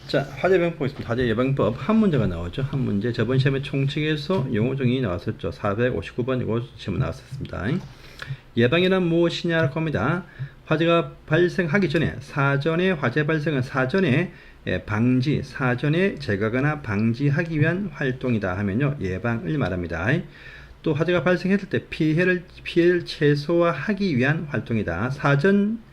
자, 화재 예방법 있습니다. 화재 예방법 한 문제가 나오죠. 한 문제. 저번 시험에 총칙에서 용어정의 나왔었죠. 459번 이거 시험 나왔었습니다. 예방이란 무엇이냐라고 합니다. 화재가 발생하기 전에 사전에 화재 발생은 사전에 방지, 사전에 제거하거나 방지하기 위한 활동이다 하면요. 예방을 말합니다. 또 화재가 발생했을 때 피해를 최소화하기 위한 활동이다. 사전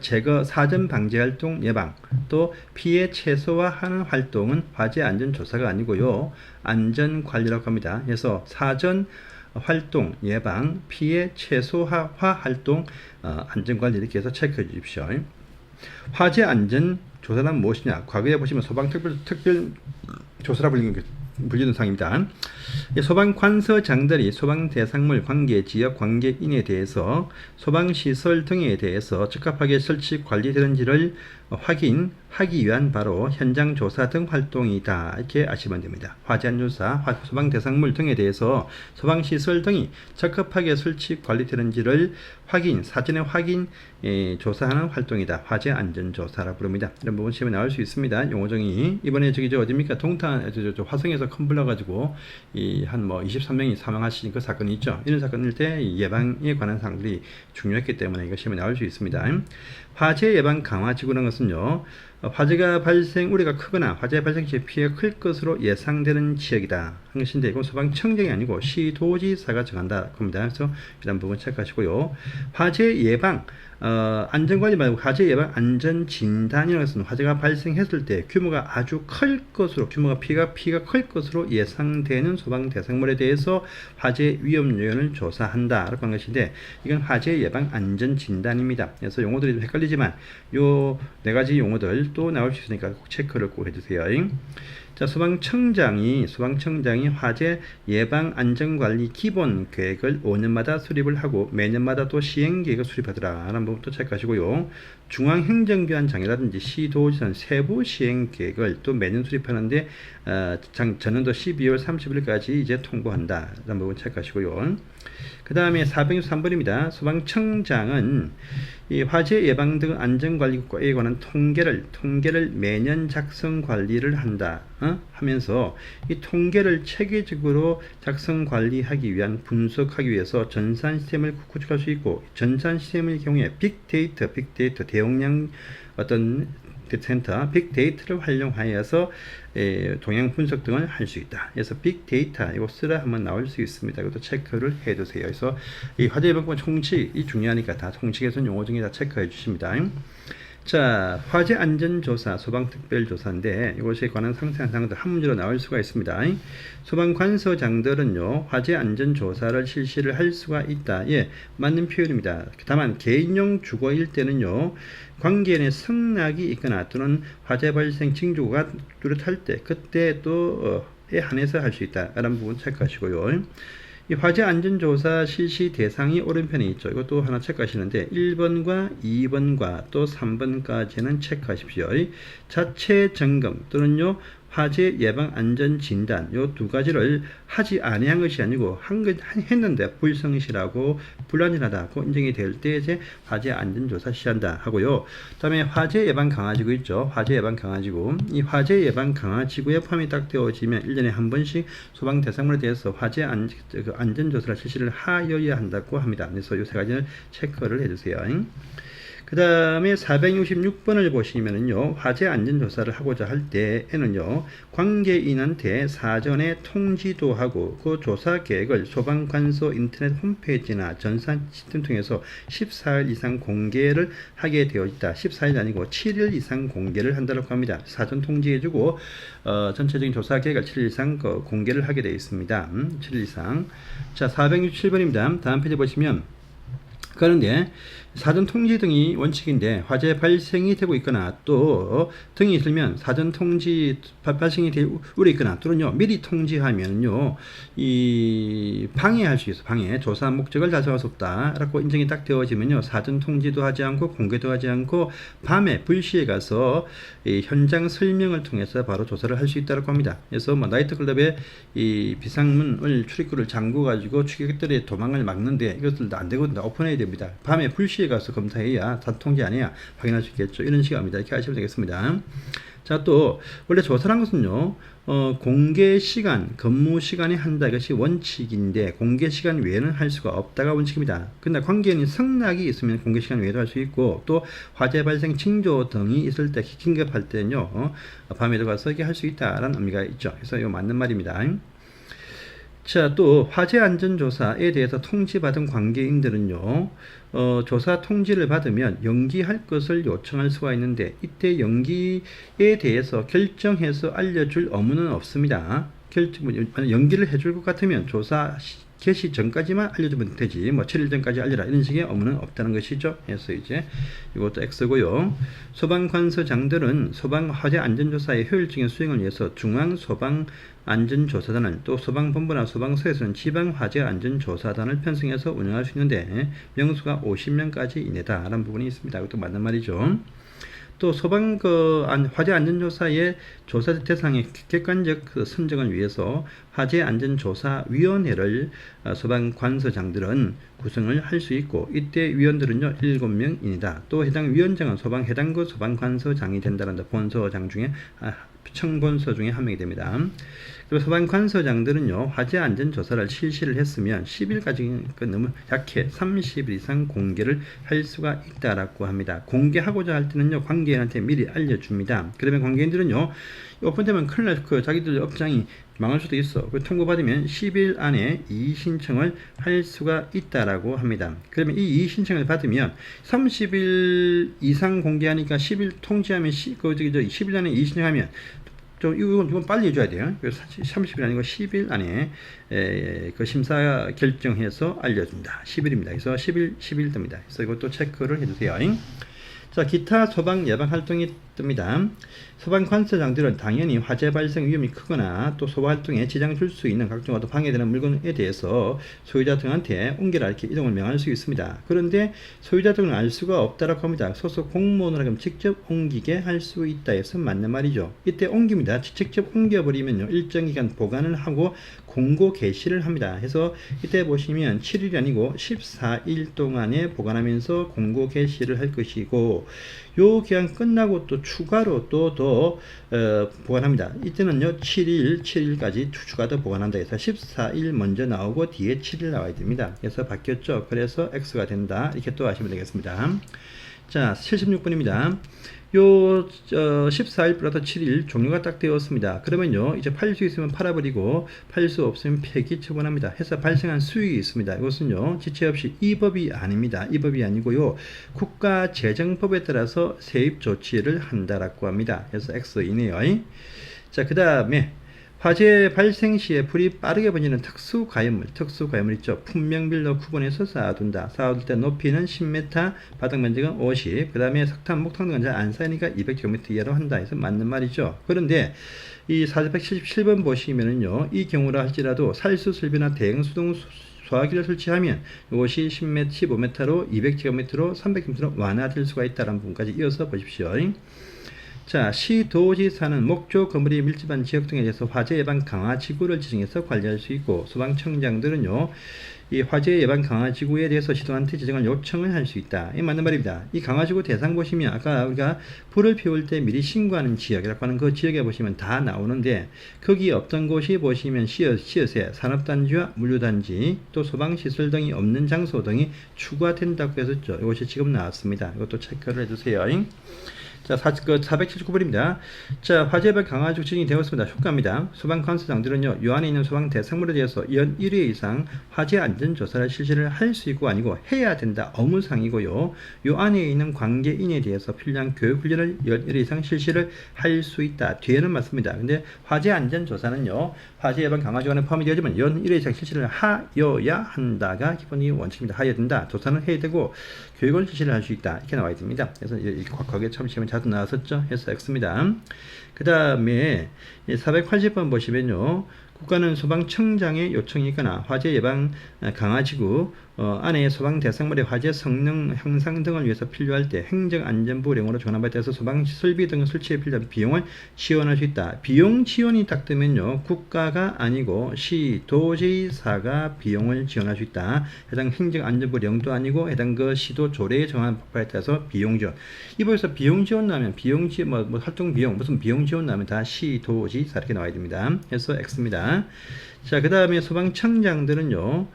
제거, 사전 방지 활동, 예방, 또 피해 최소화하는 활동은 화재 안전 조사가 아니고요. 안전 관리라고 합니다. 그래서 사전 활동, 예방, 피해 최소화 활동, 안전 관리 이렇게 해서 체크해 주십시오. 화재 안전 조사란 무엇이냐? 과거에 보시면 소방특별 조사라 불리는 상입니다. 소방관서장들이 소방대상물 관계지역 관계인에 대해서 소방시설 등에 대해서 적합하게 설치 관리되는지를 확인하기 위한 바로 현장조사 등 활동이다. 이렇게 아시면 됩니다. 화재안전조사, 소방대상물 등에 대해서 소방시설 등이 적합하게 설치 관리되는지를 사전에 조사하는 활동이다. 화재안전조사라고 부릅니다. 이런 부분 시험에 나올 수 있습니다. 용어정의. 이번에 어딥니까? 동탄, 화성에서 컴블러 가지고 한 23명이 사망하신 그 사건이 있죠. 이런 사건일 때 예방에 관한 사항들이 중요했기 때문에 이거 시험에 나올 수 있습니다. 화재 예방 강화 지구라는 것은요, 화재가 발생 우려가 크거나 화재 발생 시 피해가 클 것으로 예상되는 지역이다 한 것인데, 이건 소방청정이 아니고 시도지사가 정한다 겁니다. 그래서 이런 부분 체크하시고요. 화재 예방 안전관리 말고 화재 예방 안전진단이라는 것은 화재가 발생했을 때 규모가 아주 클 것으로, 피해가 클 것으로 예상되는 소방 대상물에 대해서 화재 위험 요인을 조사한다 라고 한 것인데, 이건 화재 예방 안전진단입니다. 그래서 용어들이 좀 헷갈리지만 요 네 가지 용어들 또 나올 수 있으니까 꼭 체크를 꼭 해주세요. 자, 소방청장이 화재 예방 안전관리 기본 계획을 5년마다 수립을 하고 매년마다 또 시행 계획을 수립하더라 라는 부분도 체크하시고요. 중앙행정기관장이라든지 시도지사는 세부 시행 계획을 또 매년 수립하는데 전년도 12월 30일까지 이제 통보한다 라는 부분 체크하시고요. 그 다음에 463번입니다. 소방청장은 이 화재 예방 등 안전관리에 관한 통계를 매년 작성 관리를 한다 하면서 이 통계를 체계적으로 작성 관리하기 위한 분석하기 위해서 전산 시스템을 구축할 수 있고, 전산 시스템의 경우에 빅데이터 대용량 센터 빅데이터를 활용하여서 동향 분석 등을 할 수 있다. 그래서 빅데이터 이거 쓰라 하면 나올 수 있습니다. 이것도 체크를 해두세요. 그래서 이 화재 예방법 총칙이 중요하니까 다 총칙에서는 용어 중에 다 체크해 주십니다. 자, 화재 안전조사, 소방특별조사인데 이것에 관한 상세한 사항들 한 문제로 나올 수가 있습니다. 소방관서장들은요, 화재 안전조사를 실시를 할 수가 있다. 예, 맞는 표현입니다. 다만 개인용 주거일 때는요, 관계인의 승낙이 있거나 또는 화재 발생 징조가 뚜렷할 때 그때 또에 한해서 할 수 있다 라는 부분 체크하시고요. 이 화재 안전조사 실시 대상이 오른편에 있죠. 이것도 하나 체크하시는데 1번과 2번과 또 3번까지는 체크하십시오. 자체 점검 또는요 화재 예방 안전 진단 요 두 가지를 하지 아니한 것이 아니고 했는데 불성실하고 불안전하다고 인정이 될 때 이제 화재 안전 조사 시한다 하고요. 그다음에 화재 예방 강화지구 있죠. 화재 예방 강화지구. 이 화재 예방 강화지구에 포함이 딱 되어지면 1년에 한 번씩 소방 대상물에 대해서 화재 안전 조사를 실시를 하여야 한다고 합니다. 그래서 요 세 가지를 체크를 해 주세요. 그 다음에 466번을 보시면은요, 화재 안전조사를 하고자 할 때에는요, 관계인한테 사전에 통지도 하고 그 조사 계획을 소방관서 인터넷 홈페이지나 전산 시스템 통해서 14일 이상 공개를 하게 되어 있다. 14일 아니고 7일 이상 공개를 한다고 합니다. 사전 통지해주고 전체적인 조사 계획을 7일 이상 공개를 하게 되어 있습니다. 7일 이상. 자, 467번입니다. 다음 페이지 보시면 그런데 사전 통지 등이 원칙인데 화재 발생이 되고 있거나 또 등이 있으면 사전 통지 발생이 되고 있거나 또는요 미리 통지하면요 이 방해할 수 있어. 조사 목적을 달성할 수 없다라고 인정이 딱 되어지면요 사전 통지도 하지 않고 공개도 하지 않고 밤에 불시에 가서 이 현장 설명을 통해서 바로 조사를 할 수 있다고 합니다. 그래서 나이트클럽에 이 비상문을 출입구를 잠궈 가지고 추격들의 도망을 막는데 이것들도 안 되거든요. 오픈해야 됩니다. 밤에 불시에 실시에 가서 검사해야 통지 안 해야 확인할 수 있겠죠. 이런 식입니다. 이렇게 하시면 되겠습니다. 자, 또 원래 조사란 것은요, 공개 시간, 근무 시간에 한다, 이것이 원칙인데 공개 시간 외에는 할 수가 없다가 원칙입니다. 근데 관계인이 승낙이 있으면 공개 시간 외에도 할 수 있고, 또 화재 발생 징조 등이 있을 때 긴급할 때는요, 밤에 들어가서 이게 할 수 있다라는 의미가 있죠. 그래서 이거 맞는 말입니다. 자, 또 화재 안전조사에 대해서 통지받은 관계인들은요, 조사 통지를 받으면 연기할 것을 요청할 수가 있는데, 이때 연기에 대해서 결정해서 알려줄 의무는 없습니다. 연기를 해줄 것 같으면 조사 개시 전까지만 알려주면 되지, 뭐 7일 전까지 알려라, 이런 식의 의무는 없다는 것이죠. 그래서 이제 이것도 X고요. 소방관서장들은 소방 화재 안전조사의 효율적인 수행을 위해서 중앙소방안전조사단을, 또 소방본부나 소방서에서는 지방화재안전조사단을 편성해서 운영할 수 있는데, 명수가 50명까지 이내다 라는 부분이 있습니다. 이것도 맞는 말이죠. 또 소방 화재 안전조사의 조사 대상의 객관적 선정을 위해서 화재 안전조사위원회를 소방관서장들은 구성을 할 수 있고, 이때 위원들은요 7명입니다. 또 해당 위원장은 해당구 소방관서장이 된다는 본서장 중에 청본서 중에 한 명이 됩니다. 그리고 소방관서장들은요 화재 안전조사를 실시를 했으면 10일까지 너무 약해 30일 이상 공개를 할 수가 있다라고 합니다. 공개하고자 할 때는요 관계인한테 미리 알려줍니다. 그러면 관계인들은요 오픈되면 큰일 날 자기들 업장이 망할 수도 있어. 통보받으면 10일 안에 이의 신청을 할 수가 있다라고 합니다. 그러면 이 이의 신청을 받으면 30일 이상 공개하니까 10일 통지하면 10일 안에 이의 신청하면 이건 빨리 해줘야 돼요. 그래서 30일 아니고 10일 안에 그 심사 결정해서 알려준다. 10일입니다. 그래서 10일 됩니다. 그래서 이것도 체크를 해주세요. 자, 기타 소방 예방 활동이 뜹니다. 소방관서장들은 당연히 화재 발생 위험이 크거나 또 소방 활동에 지장을 줄 수 있는 각종 방해되는 물건에 대해서 소유자 등한테 옮겨라 이렇게 이동을 명할 수 있습니다. 그런데 소유자 등은 알 수가 없다라고 합니다. 소속 공무원으로 하면 직접 옮기게 할 수 있다 해서 맞는 말이죠. 이때 옮깁니다. 직접 옮겨버리면요 일정 기간 보관을 하고 공고 게시를 합니다. 해서 이때 보시면 7일이 아니고 14일 동안에 보관하면서 공고 게시를 할 것이고, 요 기간 끝나고 또 추가로 또 더 보관합니다. 이때는요 7일까지 추가 더 보관한다 해서 14일 먼저 나오고 뒤에 7일 나와야 됩니다. 그래서 바뀌었죠. 그래서 X가 된다 이렇게 또 하시면 되겠습니다. 자, 76번입니다. 요 14일부터 7일 종료가 딱 되었습니다. 그러면요 이제 팔 수 있으면 팔아버리고 팔 수 없으면 폐기 처분합니다. 해서 발생한 수익이 있습니다. 이것은요 지체 없이 이 법이 아닙니다. 이 법이 아니고요 국가재정법에 따라서 세입 조치를 한다라고 합니다. 그래서 X이네요. 자, 그 다음에 화재 발생 시에 불이 빠르게 번지는 특수가연물 있죠. 풍명빌로 구분해서 쌓아둔다. 쌓아둘 때 높이는 10m, 바닥 면적은 50, 그 다음에 석탄, 목탄 등은 잘 안 쌓이니까 200km 이하로 한다 해서 맞는 말이죠. 그런데 이 477번 보시면은요, 이 경우라 할지라도 살수 설비나 대형 수동 소화기를 설치하면 이것이 10m, 15m로 200km로 300km로 완화될 수가 있다는 부분까지 이어서 보십시오. 자, 시도지사는 목조 건물이 밀집한 지역 등에 대해서 화재 예방 강화 지구를 지정해서 관리할 수 있고, 소방청장들은요 이 화재 예방 강화 지구에 대해서 시도한테 지정을 요청을 할 수 있다. 이 맞는 말입니다. 이 강화 지구 대상 보시면 아까 우리가 불을 피울 때 미리 신고하는 지역이라고 하는 그 지역에 보시면 다 나오는데, 거기 없던 곳이 보시면 시어세, 산업단지와 물류단지, 또 소방시설 등이 없는 장소 등이 추가된다고 했었죠. 이것이 지금 나왔습니다. 이것도 체크를 해주세요. 자, 479번입니다. 자, 화재발 강화적 지정이 되었습니다. 효과입니다. 소방관서장들은요, 요 안에 있는 소방 대상물에 대해서 연 1회 이상 화재 안전조사를 실시를 할 수 있고 아니고 해야 된다. 의무상이고요. 요 안에 있는 관계인에 대해서 필요한 교육훈련을 연 1회 이상 실시를 할 수 있다. 뒤에는 맞습니다. 근데 화재 안전조사는요, 화재 예방 강화조안에 포함이 되어지만 연 1회 이상 실시를 하여야 한다가 기본적인 원칙입니다. 하여야 된다. 조사는 해야 되고 교육을 실시를 할 수 있다. 이렇게 나와 있습니다. 그래서 거기에 처음 시험에 자주 나왔었죠. 해서 X입니다. 그 다음에 480번 보시면요, 국가는 소방청장의 요청이 있거나 화재 예방 강화지구 안에 소방 대상물의 화재 성능 향상 등을 위해서 필요할 때 행정안전부령으로 전환받아 돼서 소방 설비 등 설치에 필요한 비용을 지원할 수 있다. 비용 지원이 딱 되면요, 국가가 아니고 시, 도지사가 비용을 지원할 수 있다. 해당 행정안전부령도 아니고 해당 그 시도 조례에 정한 법에 따라서 비용 지원. 이번에서 비용 지원 나면 비용 지원 뭐 활동 비용 무슨 비용 지원 나면 다 시, 도지사 이렇게 나와야 됩니다. 그래서 X입니다. 자, 그 다음에 소방청장들은요.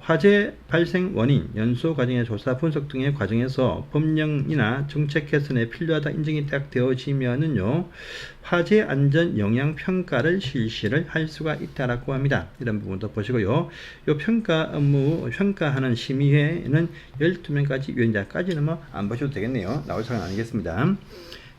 화재 발생 원인, 연소 과정의 조사, 분석 등의 과정에서 법령이나 정책 개선에 필요하다 인정이 딱 되어지면은요, 화재 안전 영향 평가를 실시를 할 수가 있다라고 합니다. 이런 부분도 보시고요. 요 평가 업무, 평가하는 심의회는 12명까지 위원장까지는 뭐 안 보셔도 되겠네요. 나올 사항은 아니겠습니다.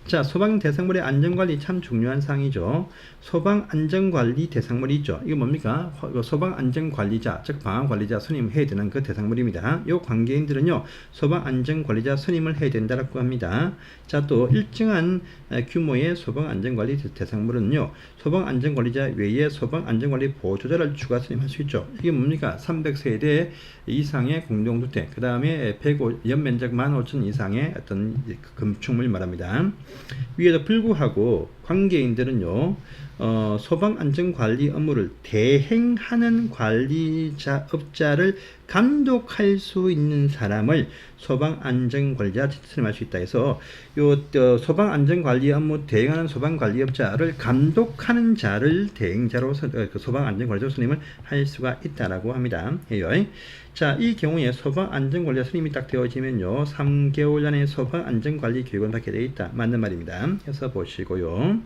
자, 소방 대상물의 안전관리 참 중요한 사항이죠. 소방 안전관리 대상물이 있죠. 이거 뭡니까? 소방 안전관리자, 즉 방화관리자 선임해야 되는 그 대상물입니다. 이 관계인들은요, 소방 안전관리자 선임을 해야 된다고 합니다. 자, 또 일정한 규모의 소방 안전관리 대상물은요, 소방 안전관리자 외에 소방 안전관리 보조자를 추가 선임할 수 있죠. 이게 뭡니까? 300세대 이상의 공동주택, 그 다음에 연면적 15,000 이상의 어떤 건축물 말합니다. 위에도 불구하고 관계인들은요, 소방안전관리 업무를 대행하는 관리자업자를 감독할 수 있는 사람을 소방안전관리자 선임할 수 있다 해서 소방안전관리 업무 대행하는 소방관리업자를 감독하는 자를 대행자로 소방안전관리자 선임을 할 수가 있다라고 합니다. 자, 이 경우에 소방안전관리자 선임이 딱 되어지면요, 3개월 안에 소방안전관리 교육을 받게 되어 있다. 맞는 말입니다. 해서 보시고요.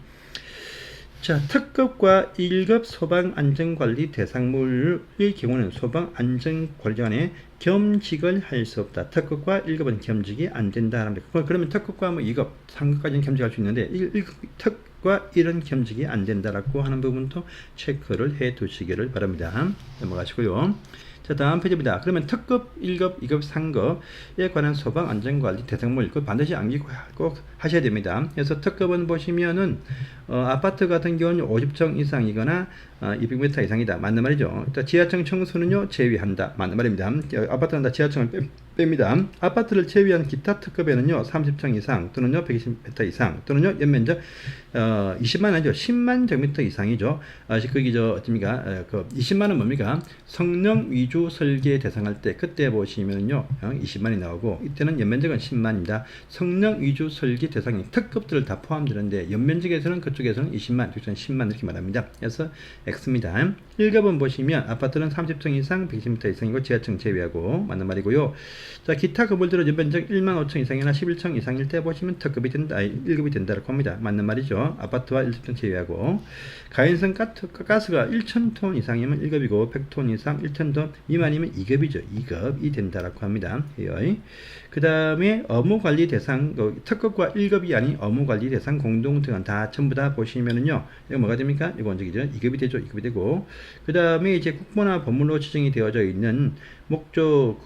자, 특급과 1급 소방안전관리 대상물의 경우는 소방안전관리관에 겸직을 할 수 없다. 특급과 1급은 겸직이 안 된다. 그러면 특급과 뭐 2급, 3급까지는 겸직할 수 있는데 1급과 1은 겸직이 안 된다라고 하는 부분도 체크를 해 두시기를 바랍니다. 넘어가시고요. 자, 다음 페이지입니다. 그러면 특급, 1급, 2급, 3급에 관한 소방안전관리 대상물 그 반드시 암기 꼭 하셔야 됩니다. 그래서 특급은 보시면은 아파트 같은 경우는 50층 이상이거나 200m 이상이다. 맞는 말이죠. 지하층 청소는요, 제외한다. 맞는 말입니다. 아파트는 다 지하층을 뺍니다. 아파트를 제외한 기타 특급에는요, 30층 이상 또는요 120m 이상 또는요 연면적 20만 아니죠, 10만 제곱미터 이상이죠. 거기 어떻습니까? 그 20만은 뭡니까? 성능 위주 설계 대상할 때 그때 보시면요 20만이 나오고, 이때는 연면적은 10만입니다. 성능 위주 설계 대상이 특급들을 다 포함되는데 연면적에서는 그쪽에서는 20만, 그쪽에서는 10만 이렇게 말합니다. 그래서 X입니다. 1급은 보시면 아파트는 30층 이상 120m 이상이고 지하층 제외하고 맞는 말이고요. 자, 기타 건물들은 연면적 1만 5천 이상이나 11층 이상일 때 보시면 특급이 된다, 1급이 된다고 합니다. 맞는 말이죠. 아파트와 1층 제외하고. 가연성 가스가 1,000톤 이상이면 1급이고 100톤 이상 1,000톤 미만이면 2급이죠. 2급이 된다라고 합니다. 그 다음에 업무관리 대상, 특급과 1급이 아닌 업무관리 대상 공동등은 다 전부 다 보시면은요, 이거 뭐가 됩니까? 이거 저기죠. 2급이 되죠. 2급이 되고, 그 다음에 이제 국보나 법물로 지정이 되어져 있는 목조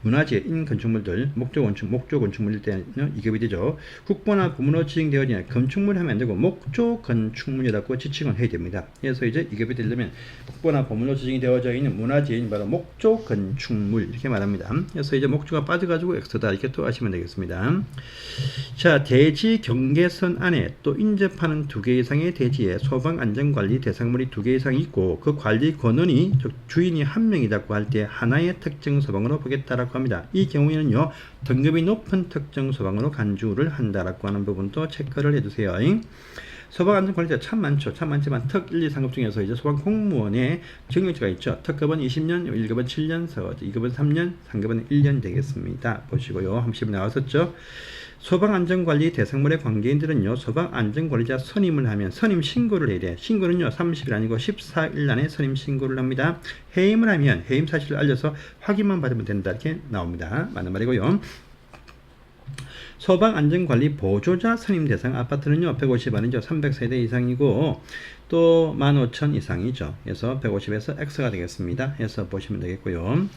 문화재인 건축물들, 목조 건축물일 때는 2급이 되죠. 국보나 법물로 지정되어 있는 건축물 하면 안 되고 목조 건축물이라고 지칭을 해야 됩니다. 그래서 이제 2급이 되려면 국보나 법물로 지정이 되어져 있는 문화재인 바로 목조 건축물 이렇게 말합니다. 그래서 이제 목조가 빠져가지고 X다 이렇게 또 아시면 되겠습니다. 자, 대지 경계선 안에 또 인접하는 2개 이상의 대지에 소방안전관리 대상물이 2개 이상 있고 그 관리 권한이 즉 주인이 1명이라고 할 때 하나의 특정 소방으로 보겠다라고 합니다. 이 경우에는요, 등급이 높은 특정 소방으로 간주를 한다라고 하는 부분도 체크를 해주세요. 소방안전관리자 참 많지만 특 1, 2, 3급 중에서 이제 소방 공무원의 경력치가 있죠. 특급은 20년, 1급은 7년, 2급은 3년, 3급은 1년 되겠습니다. 보시고요. 한번 나왔었죠. 소방안전관리 대상물의 관계인들은요, 소방안전관리자 선임을 하면 선임 신고를 해야 돼. 신고는요, 30일 아니고 14일 안에 선임 신고를 합니다. 해임을 하면 해임 사실을 알려서 확인만 받으면 된다. 이렇게 나옵니다. 맞는 말이고요. 소방안전관리 보조자 선임 대상 아파트는요 150안이죠. 300세대 이상이고 또 15,000 이상이죠. 그래서 150에서 X가 되겠습니다. 해서 보시면 되겠고요.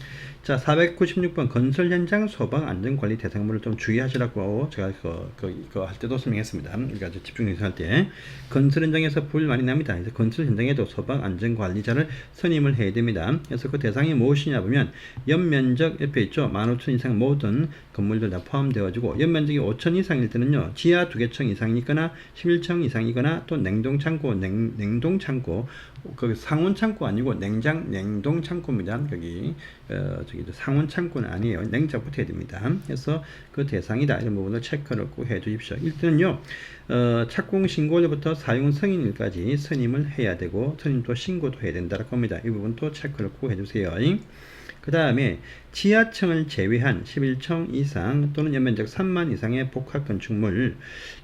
자, 496번 건설 현장 소방 안전관리 대상물을 좀 주의하시라고 제가 그거 할 때도 설명했습니다. 그러니까 집중해서 할 때 건설 현장에서 불 많이 납니다. 그래서 건설 현장에도 소방 안전관리자를 선임을 해야 됩니다. 그래서 그 대상이 무엇이냐 보면 연면적 옆에 있죠. 15,000 이상 모든 건물들 다 포함되어지고 연면적이 5,000 이상일 때는요 지하 2개층 이상이거나 11층 이상이거나 또 냉동창고 냉동창고 거기 상온창고 아니고 냉동창고입니다. 거기 저기 상온창고는 아니에요. 냉장 붙어야 됩니다. 그래서 그 대상이다 이런 부분을 체크를 꼭 해주십시오. 일단은요 착공 신고일부터 사용 승인일까지 선임을 해야 되고 선임도 신고도 해야 된다고 합니다. 이 부분도 체크를 꼭 해주세요. 그 다음에 지하층을 제외한 11층 이상 또는 연면적 3만 이상의 복합 건축물,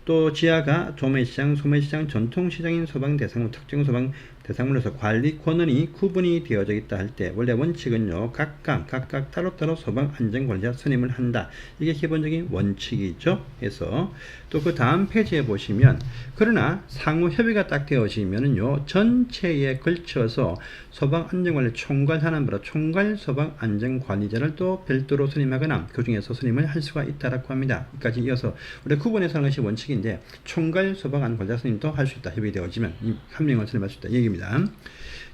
또 지하가 도매시장, 소매시장, 전통시장인 소방 대상물, 특정 소방 대상물로서 관리 권한이 구분이 되어져 있다 할 때 원래 원칙은요 각각 따로따로 소방 안전관리자 선임을 한다. 이게 기본적인 원칙이죠. 그래서 또 그 다음 페이지에 보시면 그러나 상호 협의가 딱 되어지면은요 전체에 걸쳐서 소방 안전관리 총괄하는 바로 총괄 소방 안전관리자를 또 별도로 선임하거나 그 중에서 선임을 할 수가 있다라고 합니다. 여기까지 이어서 우리 구분해서 하는 것이 원칙인데 총괄 소방 안전관리자 선임도 할 수 있다. 협의되어지면 한 명을 선임할 수 있다. 이 얘기입니다.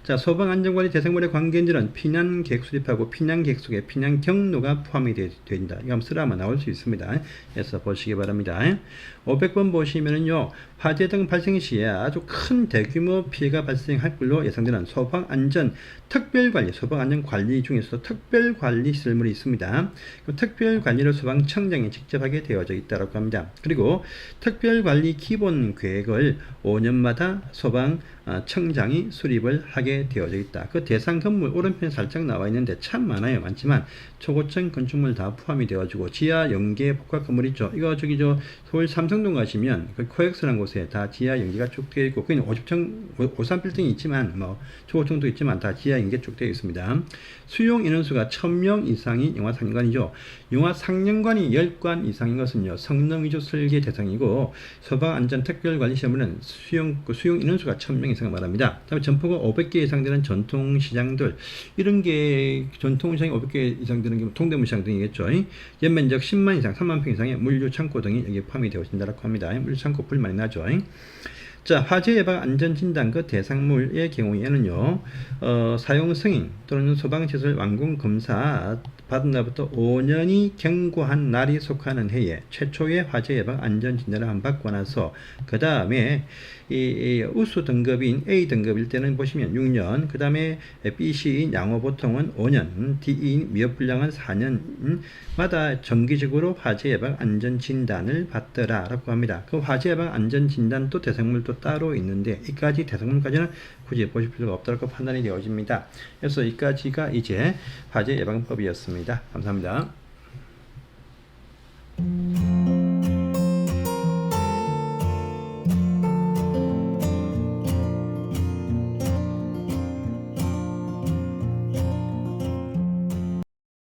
자, 소방안전관리 대상물의 관계인들은 피난계획 수립하고 피난계획 속에 피난 경로가 포함이 된다. 이거 한번 쓰라면 나올 수 있습니다. 그래서 보시기 바랍니다. 500번 보시면은요, 화재 등 발생 시에 아주 큰 대규모 피해가 발생할 걸로 예상되는 소방안전 특별관리, 소방안전관리 중에서 특별관리 시설물이 있습니다. 그 특별관리를 소방청장이 직접 하게 되어져 있다고 합니다. 그리고 특별관리 기본계획을 5년마다 소방청장이 수립을 하게 되어져 있다. 그 대상 건물 오른편에 살짝 나와 있는데 참 많아요. 많지만 초고층 건축물 다 포함이 되어지고 지하 연계 복합 건물 있죠. 이거 서울 삼성동 가시면 그 코엑스라는 곳에 다 지하 연계가 쭉 되어 있고 그냥 50층 53빌딩이 있지만 뭐 초고층도 있지만 다 지하 연계 쭉 되어 있습니다. 수용 인원수가 1000명 이상인 영화상관이죠. 영화상영관이 10관 이상인 것은요 성능 위주 설계 대상이고 소방안전 특별관리시험은 수용 인원수가 1000명 이상을 말합니다. 다음에 점포가 500개 이상 되는 전통시장들, 이런 게 전통시장이 500개 이상 되는 게 동대문시장 등이겠죠. 연면적 10만 이상 3만 평 이상의 물류창고 등이 여기에 포함이 되어 있다고 합니다. 물류창고 불 많이 나죠. 자, 화재 예방 안전진단 그 대상물의 경우에는요 사용 승인 또는 소방시설 완공 검사 받은 날부터 5년이 경과한 날이 속하는 해에 최초의 화재 예방 안전진단을 한 받고 나서 그 다음에 이 우수 등급인 A 등급일 때는 보시면 6년, 그 다음에 B, C인 양호 보통은 5년, D인 위협불량은 4년마다 정기적으로 화재 예방 안전 진단을 받더라라고 합니다. 그 화재 예방 안전 진단도 대상물도 따로 있는데 이까지 대상물까지는 굳이 보실 필요가 없다고 판단이 되어집니다. 그래서 이까지가 이제 화재 예방법이었습니다. 감사합니다.